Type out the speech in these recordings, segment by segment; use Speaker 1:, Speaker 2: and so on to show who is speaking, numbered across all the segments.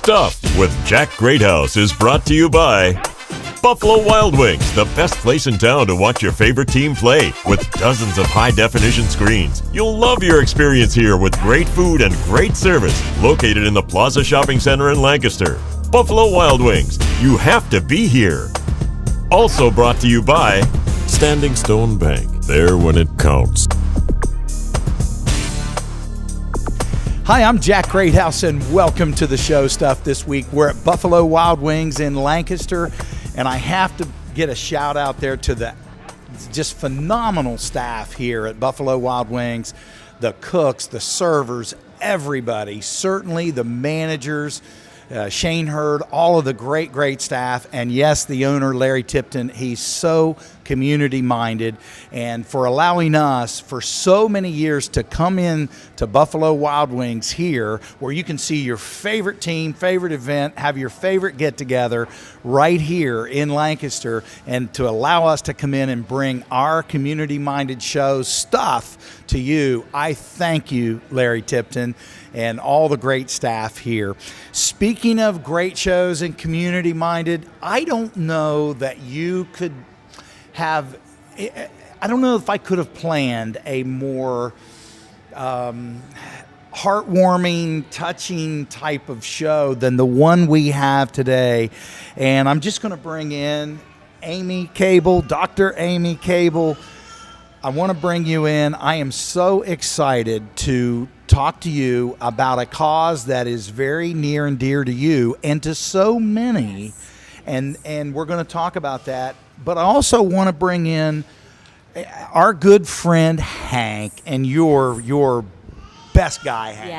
Speaker 1: Stuff with Jack Greathouse is brought to you by Buffalo Wild Wings, the best place in town to watch your favorite team play. With dozens of high-definition screens, you'll love your experience here with great food and great service. Located in the Plaza Shopping Center in Lancaster. Buffalo Wild Wings, you have to be here. Also brought to you by Standing Stone Bank, there when it counts.
Speaker 2: Hi, I'm Jack Greathouse, and welcome to the show Stuff this week. We're at Buffalo Wild Wings in Lancaster, and I have to get a shout out there to the just phenomenal staff here at Buffalo Wild Wings, the cooks, the servers, everybody, certainly the managers, Shane Hurd, all of the great staff, and yes, the owner, Larry Tipton. He's so community-minded, and for allowing us for so many years to come in to Buffalo Wild Wings here, where you can see your favorite team, favorite event, have your favorite get-together right here in Lancaster, and to allow us to come in and bring our community-minded shows, Stuff, to you. I thank you, Larry Tipton, and all the great staff here. Speaking of great shows and community-minded, I don't know that you could have, I don't know if I could have planned a more heartwarming, touching type of show than the one we have today. And I'm just going to bring in Amy Cable, Dr. Amy Cable. I want to bring you in. I am so excited to talk to you about a cause that is very near and dear to you and to so many. And we're going to talk about that. But I also want to bring in our good friend Hank, and your best guy, Hank.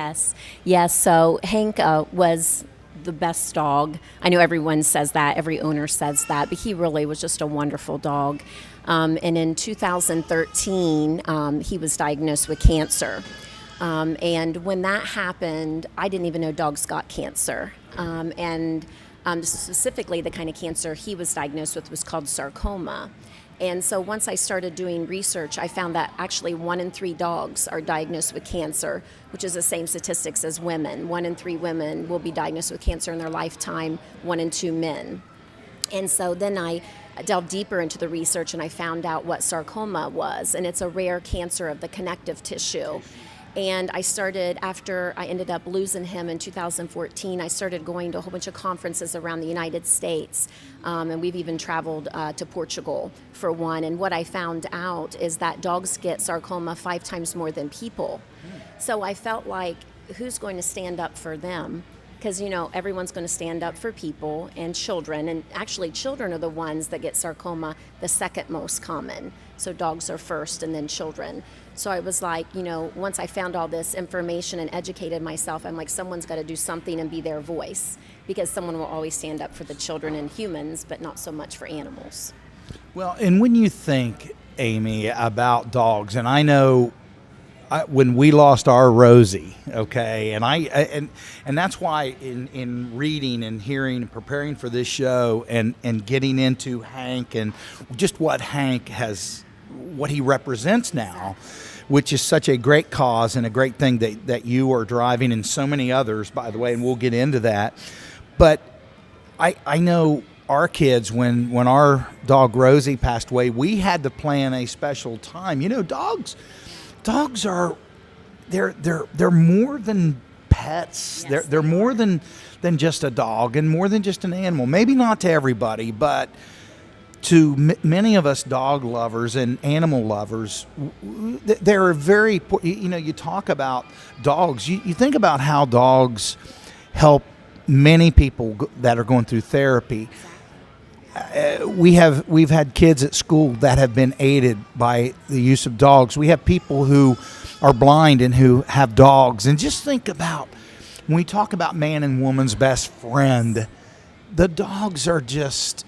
Speaker 3: Yes. So Hank was the best dog. I know everyone says that, every owner says that, but he really was just a wonderful dog. And in 2013, he was diagnosed with cancer. And when that happened, I didn't even know dogs got cancer. Specifically, the kind of cancer he was diagnosed with was called sarcoma. And so once I started doing research, I found that actually 1 in 3 dogs are diagnosed with cancer, which is the same statistics as women. 1 in 3 women will be diagnosed with cancer in their lifetime, 1 in 2 men. And so then I delved deeper into the research and I found out what sarcoma was, and it's a rare cancer of the connective tissue. And I started, after I ended up losing him in 2014, I started going to a whole bunch of conferences around the United States. And we've even traveled to Portugal for one. And what I found out is that dogs get sarcoma 5 times more than people. So I felt like, who's going to stand up for them? Because, everyone's going to stand up for people and children. And actually, children are the ones that get sarcoma the second most common. So dogs are first and then children. So I was like, once I found all this information and educated myself, I'm like, someone's got to do something and be their voice, because someone will always stand up for the children and humans, but not so much for animals.
Speaker 2: Well, and when you think, Amy, about dogs, and I know when we lost our Rosie, okay, and that's why in reading and hearing and preparing for this show and getting into Hank and just what he represents now, which is such a great cause and a great thing that you are driving, and so many others, by the way, and we'll get into that. But I know our kids, when our dog Rosie passed away, we had to plan a special time. Dogs are they're more than pets.
Speaker 3: Yes,
Speaker 2: they're more than just a dog and more than just an animal. Maybe not to everybody, but to many of us dog lovers and animal lovers, they're very, you talk about dogs. You think about how dogs help many people that are going through therapy. We've had kids at school that have been aided by the use of dogs. We have people who are blind and who have dogs. And just think about, when we talk about man and woman's best friend, the dogs are just,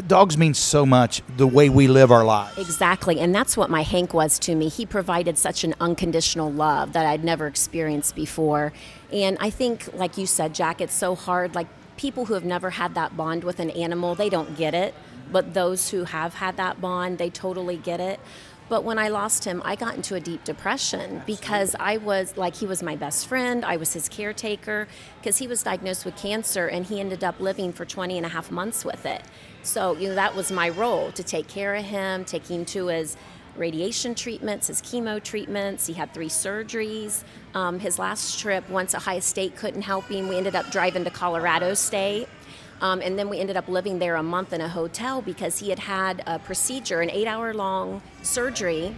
Speaker 2: dogs mean so much the way we live our lives.
Speaker 3: Exactly, and that's what my Hank was to me. He provided such an unconditional love that I'd never experienced before. And I think, like you said, Jack, it's so hard. Like, people who have never had that bond with an animal, they don't get it. But those who have had that bond, they totally get it. But when I lost him, I got into a deep depression because I was like, he was my best friend. I was his caretaker because he was diagnosed with cancer and he ended up living for 20 and a half months with it. So, that was my role, to take care of him, take him to his radiation treatments, his chemo treatments. He had 3 surgeries. His last trip, once Ohio State couldn't help him, we ended up driving to Colorado State. And then we ended up living there a month in a hotel because he had a procedure, an 8-hour-long surgery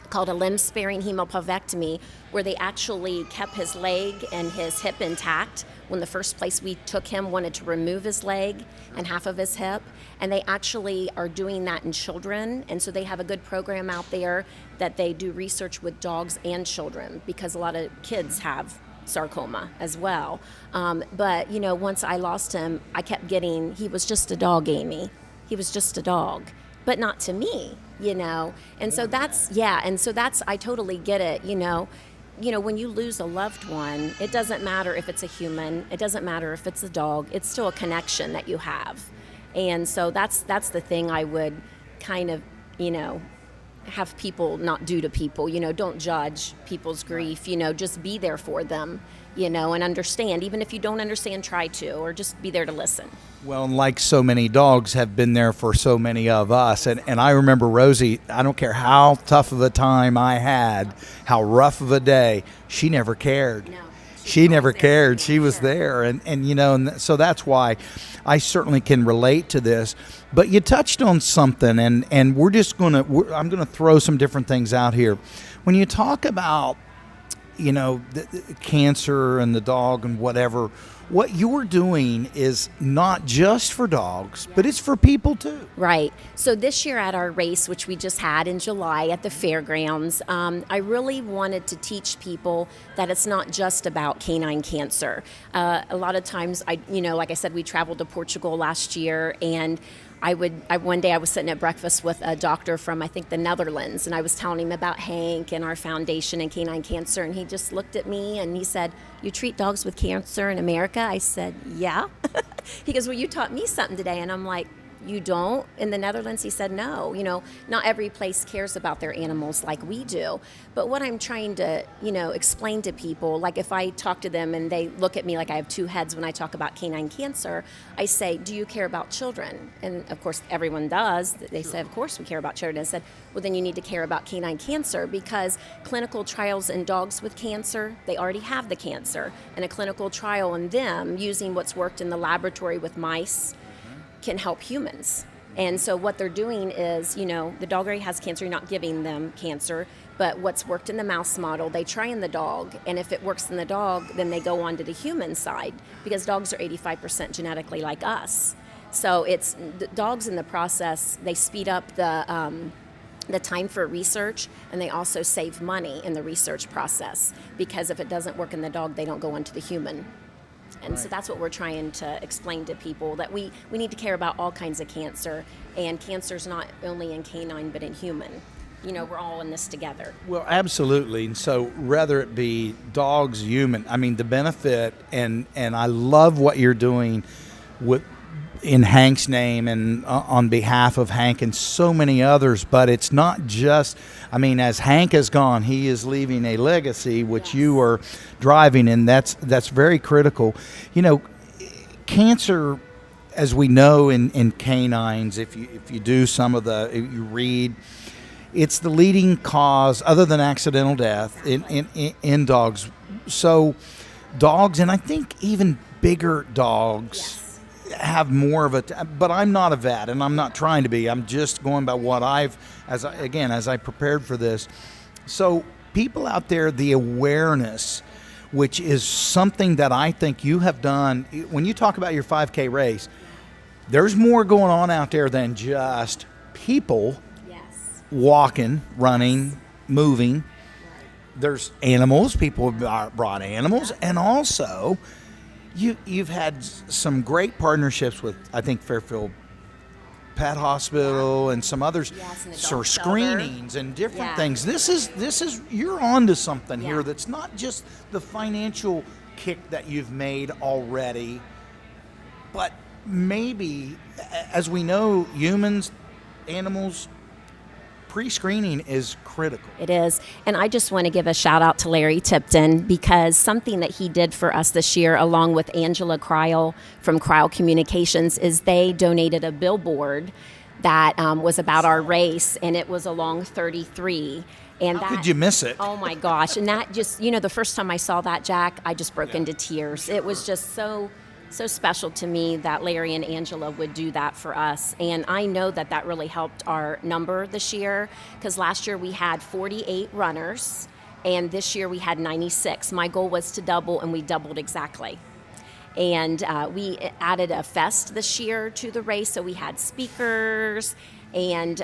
Speaker 3: called a limb-sparing hemopelvectomy, where they actually kept his leg and his hip intact when the first place we took him wanted to remove his leg and half of his hip. And they actually are doing that in children. And so they have a good program out there that they do research with dogs and children, because a lot of kids have sarcoma as well. But, once I lost him, I kept getting, he was just a dog, Amy. He was just a dog, but not to me, And so that's, I totally get it, when you lose a loved one, it doesn't matter if it's a human, it doesn't matter if it's a dog, it's still a connection that you have. And so that's the thing I would kind of, have people not do to people, don't judge people's grief, just be there for them, and understand. Even if you don't understand, try to, or just be there to listen.
Speaker 2: Well, like so many dogs have been there for so many of us. And I remember Rosie, I don't care how tough of a time I had, how rough of a day, she never cared.
Speaker 3: No.
Speaker 2: She never cared. She was there. And so that's why I certainly can relate to this. But you touched on something, and I'm going to throw some different things out here. When you talk about, the cancer and the dog and whatever, what you're doing is not just for dogs, but it's for people too.
Speaker 3: Right. So this year at our race, which we just had in July at the fairgrounds, I really wanted to teach people that it's not just about canine cancer. A lot of times, like I said, we traveled to Portugal last year, and one day I was sitting at breakfast with a doctor from, I think, the Netherlands, and I was telling him about Hank and our foundation and canine cancer, and he just looked at me and he said, "You treat dogs with cancer in America?" I said, "Yeah." He goes, "Well, you taught me something today." And I'm like, "You don't?" In the Netherlands, he said, "No, not every place cares about their animals like we do." But what I'm trying to, explain to people, like if I talk to them and they look at me like I have 2 heads when I talk about canine cancer, I say, "Do you care about children?" And of course, everyone does. They say, "Of course we care about children." I said, "Well, then you need to care about canine cancer, because clinical trials in dogs with cancer, they already have the cancer. And a clinical trial in them using what's worked in the laboratory with mice can help humans." And so what they're doing is, the dog already has cancer, you're not giving them cancer, but what's worked in the mouse model, they try in the dog, and if it works in the dog, then they go on to the human side, because dogs are 85% genetically like us. So it's the dogs in the process, they speed up the time for research, and they also save money in the research process, because if it doesn't work in the dog, they don't go on to the human. And so that's what we're trying to explain to people, that we need to care about all kinds of cancer, and cancer's not only in canine but in human. We're all in this together.
Speaker 2: Well, absolutely. And so whether it be dogs, human, the benefit, and I love what you're doing in Hank's name and on behalf of Hank and so many others. But it's not just, as Hank is gone, he is leaving a legacy, which you are driving, and that's very critical. Cancer, as we know in canines, if you do if you read, it's the leading cause, other than accidental death, in dogs. So dogs, and I think even bigger dogs, have more of but I'm not a vet, and I'm not trying to be. I'm just going by what as I prepared for this. So people out there, the awareness, which is something that I think you have done. When you talk about your 5K race, there's more going on out there than just people walking, running, moving. There's animals. People have brought animals, and also you've had some great partnerships with, I think, Fairfield Pet Hospital and some others for screenings and different things. This is you're onto something here that's not just the financial kick that you've made already, but maybe, as we know, humans, animals, pre-screening is critical.
Speaker 3: It is. And I just want to give a shout out to Larry Tipton, because something that he did for us this year, along with Angela Cryle from Cryle Communications, is they donated a billboard that was about our race, and it was along 33. And
Speaker 2: How could you miss it?
Speaker 3: Oh my gosh. And that just, the first time I saw that, Jack, I just broke into tears. It was just so special to me that Larry and Angela would do that for us. And I know that really helped our number this year, because last year we had 48 runners, and this year we had 96. My goal was to double, and we doubled exactly. And we added a fest this year to the race, so we had speakers, and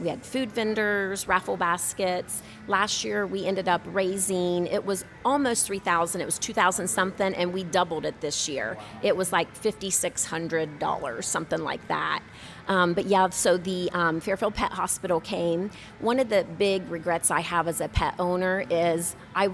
Speaker 3: we had food vendors, raffle baskets. Last year we ended up raising, it was almost 3,000, it was 2,000 something, and we doubled it this year. It was like $5,600, something like that. But yeah, so the Fairfield Pet Hospital came. One of the big regrets I have as a pet owner is I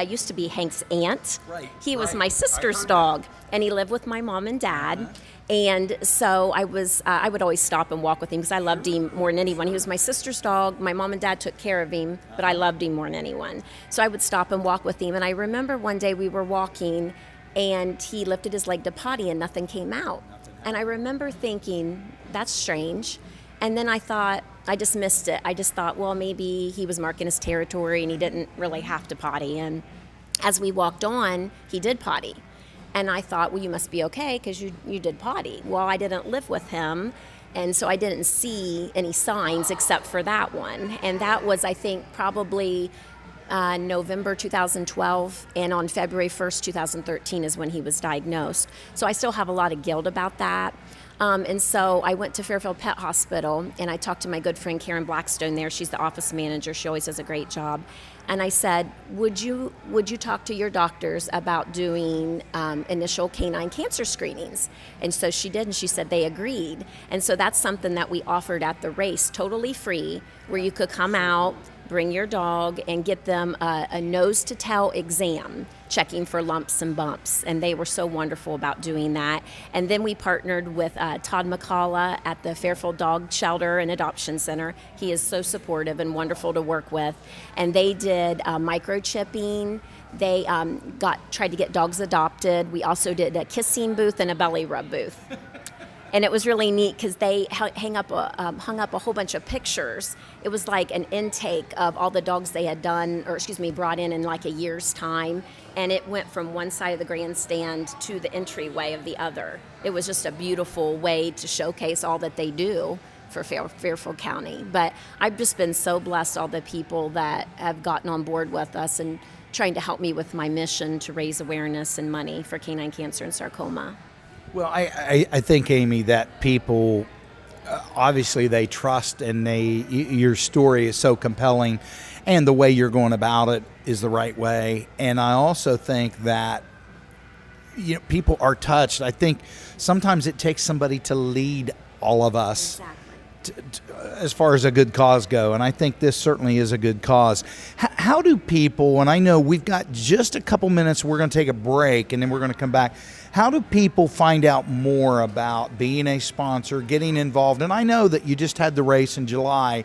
Speaker 3: used to be Hank's aunt.
Speaker 2: Right,
Speaker 3: He was
Speaker 2: right.
Speaker 3: my sister's dog, and he lived with my mom and dad. And so I would always stop and walk with him, because I loved him more than anyone. He was my sister's dog. My mom and dad took care of him, but I loved him more than anyone. So I would stop and walk with him. And I remember one day we were walking, and he lifted his leg to potty, and nothing came out. And I remember thinking, that's strange. And then I just missed it. I just thought, well, maybe he was marking his territory and he didn't really have to potty. And as we walked on, he did potty. And I thought, well, you must be okay, because you did potty. Well, I didn't live with him, and so I didn't see any signs except for that one. And that was, I think, probably November 2012, and on February 1st, 2013 is when he was diagnosed. So I still have a lot of guilt about that. And so I went to Fairfield Pet Hospital, and I talked to my good friend Karen Blackstone there. She's the office manager. She always does a great job. And I said, would you talk to your doctors about doing initial canine cancer screenings? And so she did, and she said they agreed. And so that's something that we offered at the race, totally free, where you could come out, bring your dog, and get them a nose-to-tail exam, checking for lumps and bumps. And they were so wonderful about doing that. And then we partnered with Todd McCullough at the Fairfield Dog Shelter and Adoption Center. He is so supportive and wonderful to work with. And they did microchipping. They tried to get dogs adopted. We also did a kissing booth and a belly rub booth. And it was really neat, because they hung up a whole bunch of pictures. It was like an intake of all the dogs they had brought in like a year's time. And it went from one side of the grandstand to the entryway of the other. It was just a beautiful way to showcase all that they do for Fairfield County. But I've just been so blessed, all the people that have gotten on board with us and trying to help me with my mission to raise awareness and money for canine cancer and sarcoma.
Speaker 2: Well, I think, Amy, that people, obviously they trust, and your story is so compelling, and the way you're going about it is the right way. And I also think that people are touched. I think sometimes it takes somebody to lead all of us.
Speaker 3: Exactly.
Speaker 2: As far as a good cause go, and I think this certainly is a good cause. How do people, and I know we've got just a couple minutes, we're going to take a break, and then we're going to come back. How do people find out more about being a sponsor, getting involved? And I know that you just had the race in July,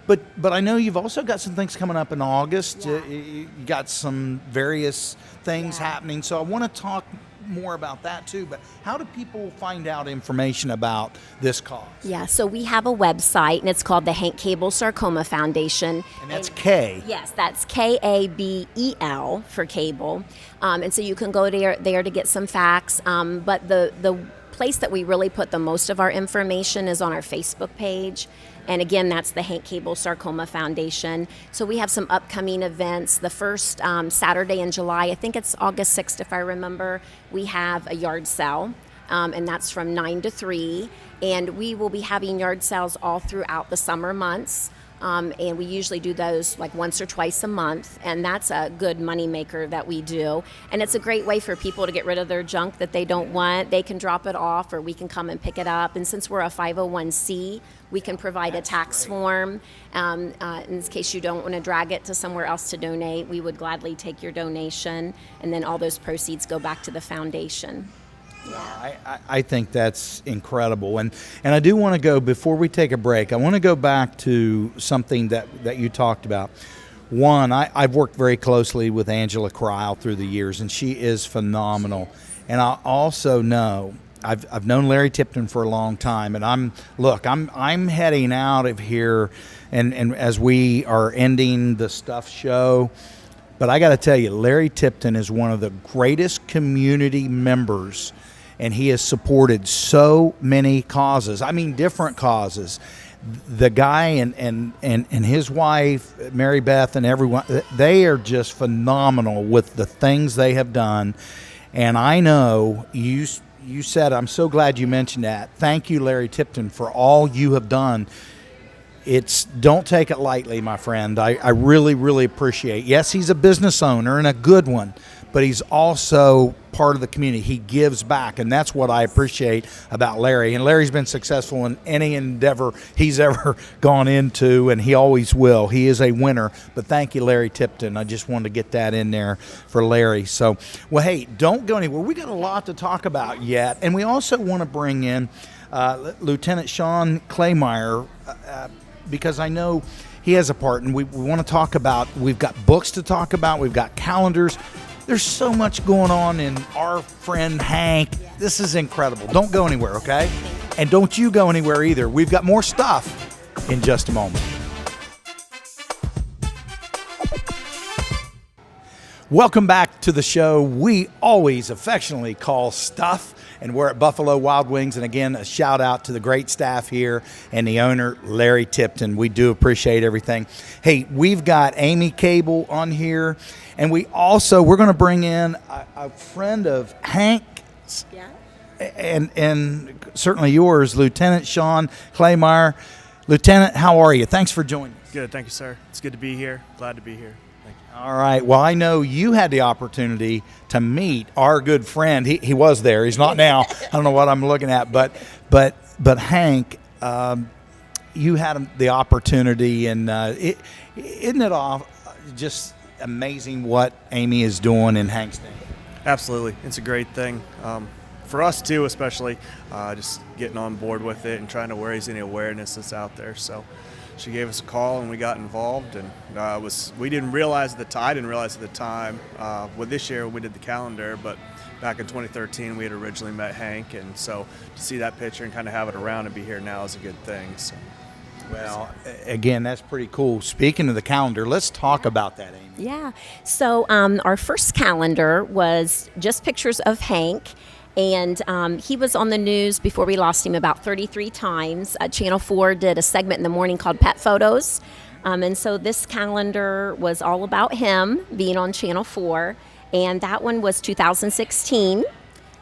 Speaker 2: but I know you've also got some things coming up in August.
Speaker 3: Yeah.
Speaker 2: You got some various things
Speaker 3: Yeah.
Speaker 2: happening, so I want to talk more about that too. But how do people find out information about this cause?
Speaker 3: Yeah, so we have a website, and it's called the Hank Cable Sarcoma Foundation.
Speaker 2: And that's K.
Speaker 3: Yes, that's KABEL for cable. And so you can go there to get some facts. But the place that we really put the most of our information is on our Facebook page. And again, that's the Hank Cable Sarcoma Foundation. So we have some upcoming events. The first Saturday in July, I think it's August 6th if I remember, we have a yard sale. And that's from 9 to 3. And we will be having yard sales all throughout the summer months. And we usually do those like once or twice a month, and that's a good money maker that we do. And it's a great way for people to get rid of their junk that they don't want. They can drop it off, or we can come and pick it up. And since we're a 501c, we can provide a tax form. In case you don't want to drag it to somewhere else to donate, we would gladly take your donation, and then all those proceeds go back to the foundation.
Speaker 2: I think that's incredible. And I do want to go, before we take a break, I want to go back to something that you talked about. One, I've worked very closely with Angela Cryle through the years, and she is phenomenal. And I also know I've known Larry Tipton for a long time, and I'm heading out of here, and as we are ending the Stuff show, but I got to tell you, Larry Tipton is one of the greatest community members, and he has supported so many causes. I mean, different causes. The guy and his wife, Mary Beth, and everyone, they are just phenomenal with the things they have done. And I know you said, I'm so glad you mentioned that. Thank you, Larry Tipton, for all you have done. Don't take it lightly, my friend. I really, really appreciate. Yes, he's a business owner and a good one, but he's also part of the community. He gives back, and that's what I appreciate about Larry. And Larry's been successful in any endeavor he's ever gone into, and he always will. He is a winner. But thank you, Larry Tipton. I just wanted to get that in there for Larry. So, well, hey, don't go anywhere. We got a lot to talk about yet, and we also want to bring in Lieutenant Sean Claymeyer, because I know he has a part, and we want to talk about, we've got books to talk about, we've got calendars. There's so much going on in our friend Hank. This is incredible. Don't go anywhere, okay? And don't you go anywhere either. We've got more stuff in just a moment. Welcome back to the show we always affectionately call Stuff, and we're at Buffalo Wild Wings. And again, a shout out to the great staff here and the owner, Larry Tipton. We do appreciate everything. Hey, we've got Amy Cable on here, and we're going to bring in a friend of Hank's, and certainly yours, Lieutenant Sean Claymeyer. Lieutenant, how are you? Thanks for joining us.
Speaker 4: Good, thank you, sir. It's good to be here. Glad to be here. Thank you.
Speaker 2: All right. Well, I know you had the opportunity to meet our good friend. He was there. He's not now. I don't know what I'm looking at, but Hank, you had the opportunity, and isn't it all just amazing what Amy is doing in Hank's name?
Speaker 4: Absolutely, it's a great thing for us too, especially just getting on board with it and trying to raise any awareness that's out there. So she gave us a call and we got involved, and we didn't realize at the time. I didn't realize at the time. With this year we did the calendar, but back in 2013 we had originally met Hank, and so to see that picture and kind of have it around and be here now is a good thing. So.
Speaker 2: Well, again, that's pretty cool. Speaking of the calendar, let's talk about that, Amy.
Speaker 3: Yeah. So our first calendar was just pictures of Hank. And he was on the news before we lost him about 33 times. Channel 4 did a segment in the morning called Pet Photos. And so this calendar was all about him being on Channel 4. And that one was 2016.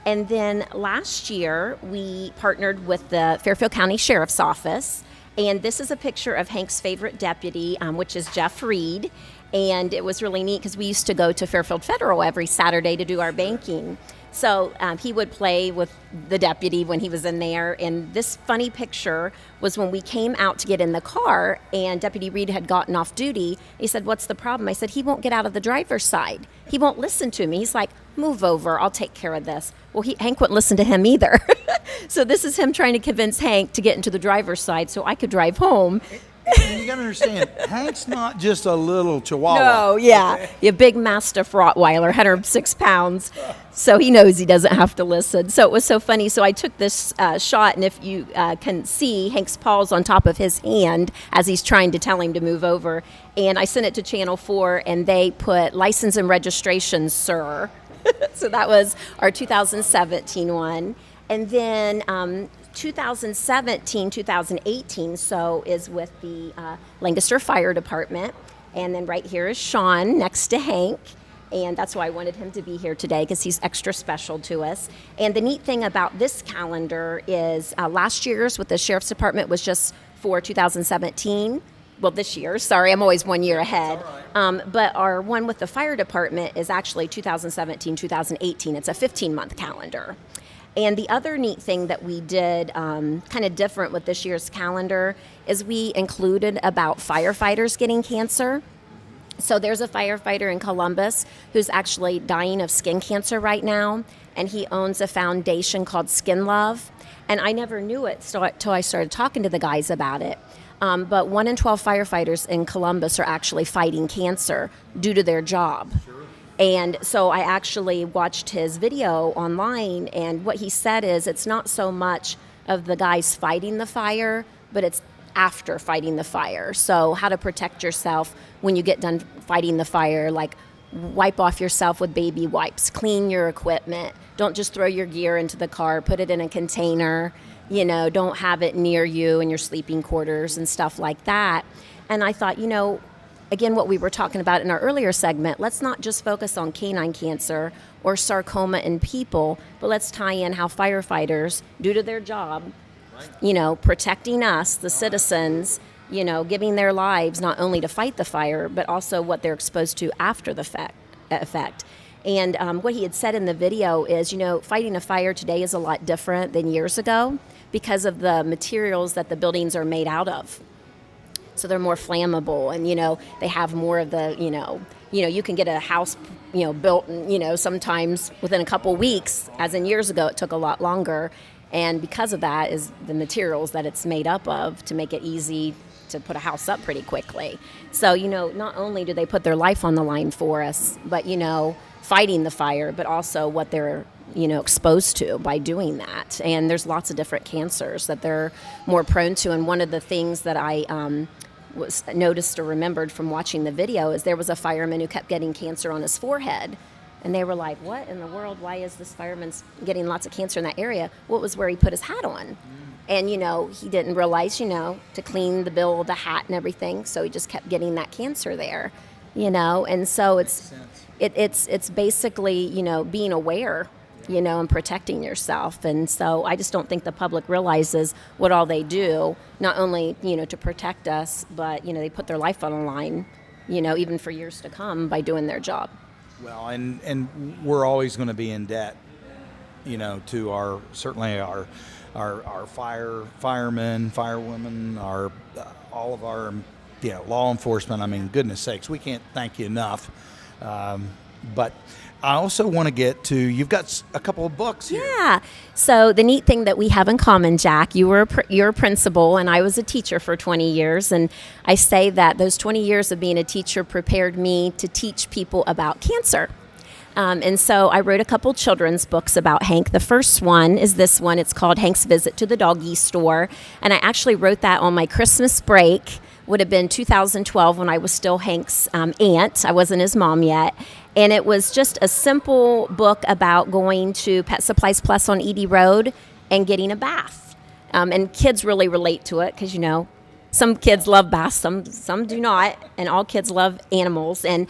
Speaker 3: And then last year, we partnered with the Fairfield County Sheriff's Office. And this is a picture of Hank's favorite deputy, which is Jeff Reed. And it was really neat because we used to go to Fairfield Federal every Saturday to do our banking. So he would play with the deputy when he was in there. And this funny picture was when we came out to get in the car and Deputy Reed had gotten off duty. He said, "What's the problem?" I said, "He won't get out of the driver's side. He won't listen to me." He's like, "Move over, I'll take care of this." Well, Hank wouldn't listen to him either. So this is him trying to convince Hank to get into the driver's side so I could drive home.
Speaker 2: And you got to understand, Hank's not just a little chihuahua.
Speaker 3: No, yeah. Okay. A big Mastiff Rottweiler, 106 pounds. So he knows he doesn't have to listen. So it was so funny. So I took this shot, and if you can see, Hank's paws on top of his hand as he's trying to tell him to move over. And I sent it to Channel 4, and they put license and registration, sir. So that was our 2017 one. And then 2017, 2018, so is with the Lancaster Fire Department. And then right here is Sean next to Hank. And that's why I wanted him to be here today, because he's extra special to us. And the neat thing about this calendar is last year's with the Sheriff's Department was just for 2017. Well, this year, sorry, I'm always 1 year ahead. Right. But our one with the fire department is actually 2017, 2018. It's a 15-month calendar. And the other neat thing that we did kind of different with this year's calendar is we included about firefighters getting cancer. So there's a firefighter in Columbus who's actually dying of skin cancer right now, and he owns a foundation called Skin Love. And I never knew it till I started talking to the guys about it. But 1 in 12 firefighters in Columbus are actually fighting cancer due to their job. And so I actually watched his video online, and what he said is it's not so much of the guys fighting the fire, but it's after fighting the fire. So how to protect yourself when you get done fighting the fire, like wipe off yourself with baby wipes, clean your equipment. Don't just throw your gear into the car, put it in a container, don't have it near you in your sleeping quarters and stuff like that. And I thought, again, what we were talking about in our earlier segment, let's not just focus on canine cancer or sarcoma in people, but let's tie in how firefighters, due to their job, protecting us, the citizens, giving their lives not only to fight the fire, but also what they're exposed to after the effect. And what he had said in the video is, fighting a fire today is a lot different than years ago because of the materials that the buildings are made out of. So they're more flammable, and they have more of the you can get a house built sometimes within a couple weeks, as in years ago it took a lot longer. And because of that is the materials that it's made up of to make it easy to put a house up pretty quickly. So not only do they put their life on the line for us, but fighting the fire, but also what they're exposed to by doing that. And there's lots of different cancers that they're more prone to. And one of the things that I was noticed or remembered from watching the video is there was a fireman who kept getting cancer on his forehead. And they were like, what in the world? Why is this fireman getting lots of cancer in that area? Well, it was where he put his hat on. And, he didn't realize, to clean the bill of the hat and everything. So he just kept getting that cancer there, And so it's basically, being aware, and protecting yourself. And so I just don't think the public realizes what all they do, not only, to protect us, but, they put their life on the line, even for years to come by doing their job.
Speaker 2: Well, and we're always going to be in debt, to our firemen, firewomen, all of our law enforcement. I mean, goodness sakes, we can't thank you enough. But I also want to get to, you've got a couple of books here.
Speaker 3: Yeah. So the neat thing that we have in common, Jack, you're a principal and I was a teacher for 20 years. And I say that those 20 years of being a teacher prepared me to teach people about cancer. And so I wrote a couple children's books about Hank. The first one is this one. It's called Hank's Visit to the Doggy Store. And I actually wrote that on my Christmas break. Would have been 2012 when I was still Hank's aunt. I wasn't his mom yet. And it was just a simple book about going to Pet Supplies Plus on Edie Road and getting a bath. And kids really relate to it because, some kids love baths, some do not, and all kids love animals. And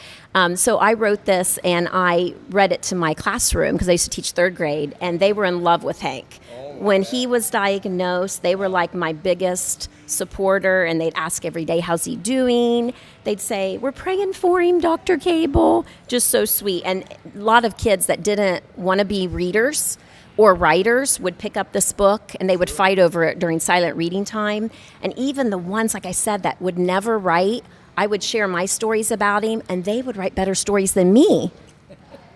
Speaker 3: so I wrote this and I read it to my classroom because I used to teach third grade, and they were in love with Hank. When he was diagnosed, they were like my biggest supporter, and they'd ask every day, how's he doing? They'd say, we're praying for him, Dr. Cable. Just so sweet. And a lot of kids that didn't want to be readers or writers would pick up this book, and they would fight over it during silent reading time. And even the ones, like I said, that would never write, I would share my stories about him, and they would write better stories than me.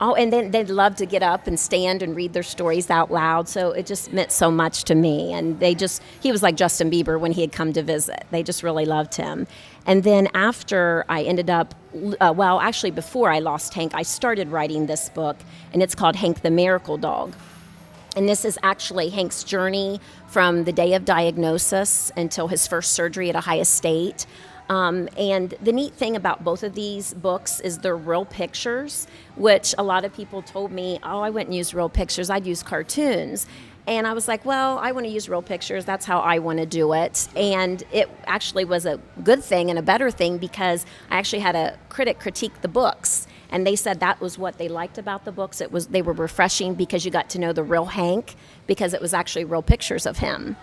Speaker 3: Oh, and then they'd love to get up and stand and read their stories out loud. So it just meant so much to me. And he was like Justin Bieber when he had come to visit. They just really loved him. And then after I ended up, actually before I lost Hank, I started writing this book, and it's called Hank the Miracle Dog. And this is actually Hank's journey from the day of diagnosis until his first surgery at Ohio State. And the neat thing about both of these books is they're real pictures, which a lot of people told me, oh, I wouldn't use real pictures, I'd use cartoons. And I was like, well, I want to use real pictures. That's how I want to do it. And it actually was a good thing and a better thing because I actually had a critic critique the books. And they said that was what they liked about the books. They were refreshing because you got to know the real Hank because it was actually real pictures of him.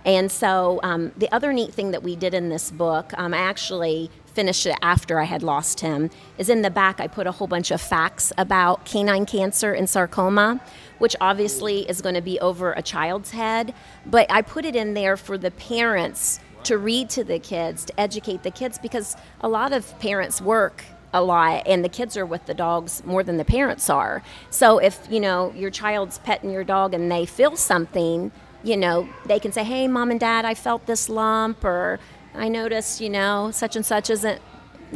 Speaker 3: And so the other neat thing that we did in this book, I actually finished it after I had lost him, is in the back I put a whole bunch of facts about canine cancer and sarcoma, which obviously is going to be over a child's head. But I put it in there for the parents to read to the kids, to educate the kids, because a lot of parents work a lot, and the kids are with the dogs more than the parents are. So if, your child's petting your dog and they feel something, they can say, hey, mom and dad, I felt this lump, or I noticed, such and such isn't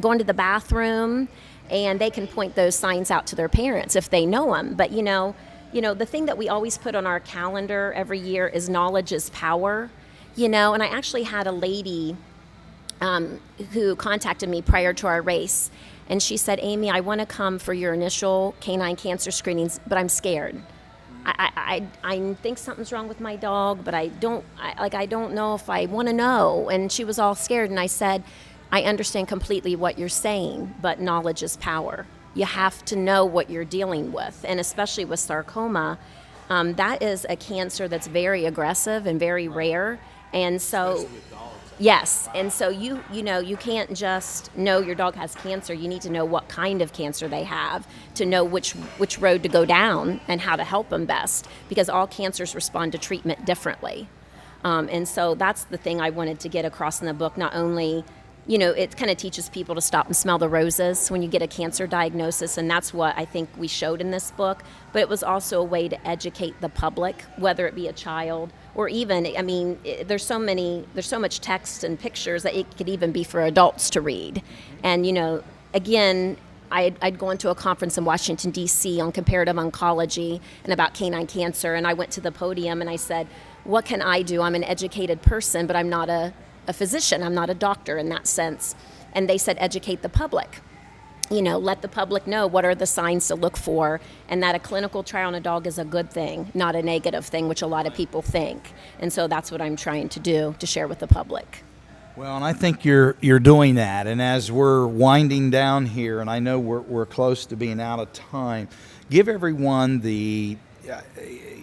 Speaker 3: going to the bathroom, and they can point those signs out to their parents if they know them. But, the thing that we always put on our calendar every year is knowledge is power, and I actually had a lady who contacted me prior to our race, and she said, Amy, I want to come for your initial canine cancer screenings, but I'm scared. I think something's wrong with my dog, but I don't know if I want to know. And she was all scared, and I said, I understand completely what you're saying, but knowledge is power. You have to know what you're dealing with, and especially with sarcoma, that is a cancer that's very aggressive and very rare, and so. Yes, and so you can't just know your dog has cancer. You need to know what kind of cancer they have to know which road to go down and how to help them best, because all cancers respond to treatment differently. And so that's the thing I wanted to get across in the book. Not only, it kind of teaches people to stop and smell the roses when you get a cancer diagnosis, and that's what I think we showed in this book, but it was also a way to educate the public, whether it be a child or even, there's so much text and pictures that it could even be for adults to read. And, again, I'd gone to a conference in Washington, D.C. on comparative oncology and about canine cancer, and I went to the podium and I said, what can I do? I'm an educated person, but I'm not a physician. I'm not a doctor in that sense. And they said, educate the public. Let the public know what are the signs to look for, and that a clinical trial on a dog is a good thing, not a negative thing, which a lot of people think. And so that's what I'm trying to do, to share with the public.
Speaker 2: Well, and I think you're doing that. And as we're winding down here, and I know we're close to being out of time, give everyone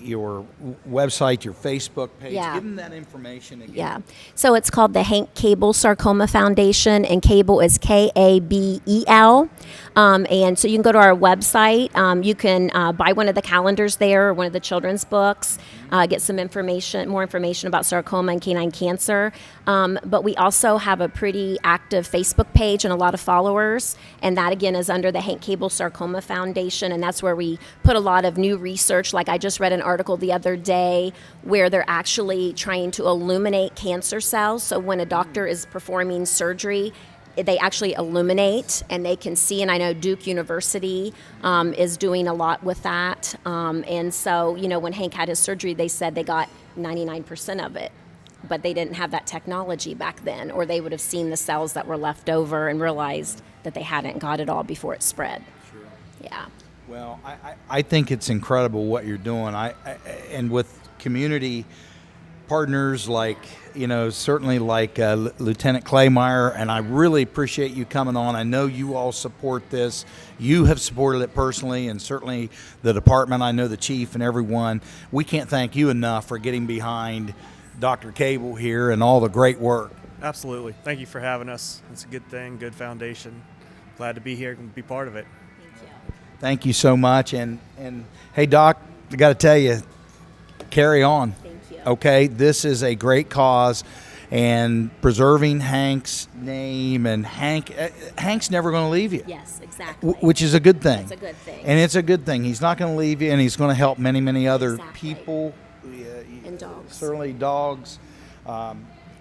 Speaker 2: your website, your Facebook page.
Speaker 3: Yeah.
Speaker 2: Give them that information again.
Speaker 3: Yeah. So it's called the Hank Cable Sarcoma Foundation, and Cable is Kabel. And so you can go to our website. You can buy one of the calendars there, or one of the children's books, get some more information about sarcoma and canine cancer. But we also have a pretty active Facebook page and a lot of followers. And that, again, is under the Hank Cable Sarcoma Foundation. And that's where we put a lot of new research. Like I just read an article the other day where they're actually trying to illuminate cancer cells. So when a doctor is performing surgery, they actually illuminate and they can see, and I know Duke University is doing a lot with that. And so, when Hank had his surgery, they said they got 99% of it, but they didn't have that technology back then, or they would have seen the cells that were left over and realized that they hadn't got it all before it spread.
Speaker 2: Sure.
Speaker 3: Yeah.
Speaker 2: Well, I think it's incredible what you're doing. And with community partners like, certainly like Lieutenant Claymeyer, and I really appreciate you coming on. I know you all support this. You have supported it personally, and certainly the department. I know the chief and everyone. We can't thank you enough for getting behind Dr. Cable here and all the great work.
Speaker 4: Absolutely. Thank you for having us. It's a good thing, good foundation. Glad to be here and be part of it.
Speaker 2: Thank you so much. And hey, Doc, I got to tell you, carry on.
Speaker 3: Thank you.
Speaker 2: Okay, this is a great cause, and preserving Hank's name, and Hank's never going to leave you.
Speaker 3: Yes, exactly.
Speaker 2: Which is a good thing.
Speaker 3: It's a good thing.
Speaker 2: And it's a good thing. He's not going to leave you, and he's going to help many, many other
Speaker 3: Exactly.
Speaker 2: people.
Speaker 3: And dogs.
Speaker 2: Certainly dogs.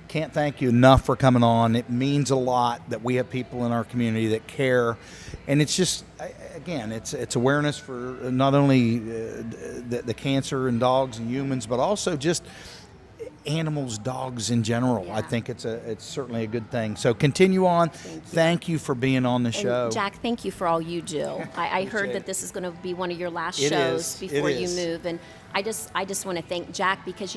Speaker 2: Can't thank you enough for coming on. It means a lot that we have people in our community that care, and it's just, again, it's awareness for not only the cancer in dogs and humans, but also just animals, dogs in general.
Speaker 3: Yeah.
Speaker 2: I think it's certainly a good thing. So continue on. Thank you for being on the show.
Speaker 3: And Jack, thank you for all you do. I heard that this is going to be one of your last shows before you move, and I just want to thank Jack, because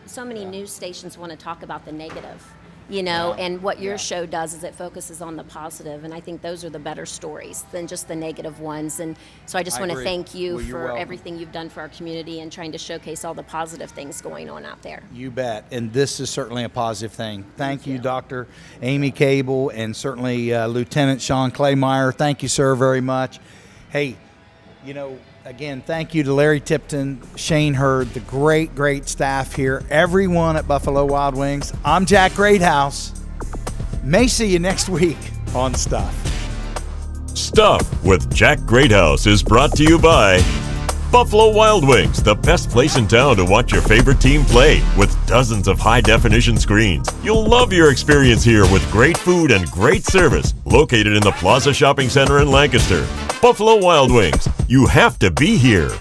Speaker 3: so many news stations want to talk about the negative, and what your show does is it focuses on the positive, and I think those are the better stories than just the negative ones. And so I just want to thank you for everything you've done for our community and trying to showcase all the positive things going on out there.
Speaker 2: You bet. And this is certainly a positive thing. Thank you, Dr. Amy Cable, and certainly Lieutenant Sean Claymeyer. Thank you, sir, very much. Hey, again, thank you to Larry Tipton, Shane Hurd, the great staff here, everyone at Buffalo Wild Wings. I'm Jack Greathouse. May see you next week on Stuff.
Speaker 1: Stuff with Jack Greathouse is brought to you by Buffalo Wild Wings, the best place in town to watch your favorite team play with dozens of high-definition screens. You'll love your experience here with great food and great service, located in the Plaza Shopping Center in Lancaster. Buffalo Wild Wings, you have to be here.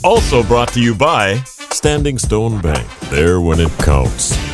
Speaker 1: Also brought to you by Standing Stone Bank, there when it counts.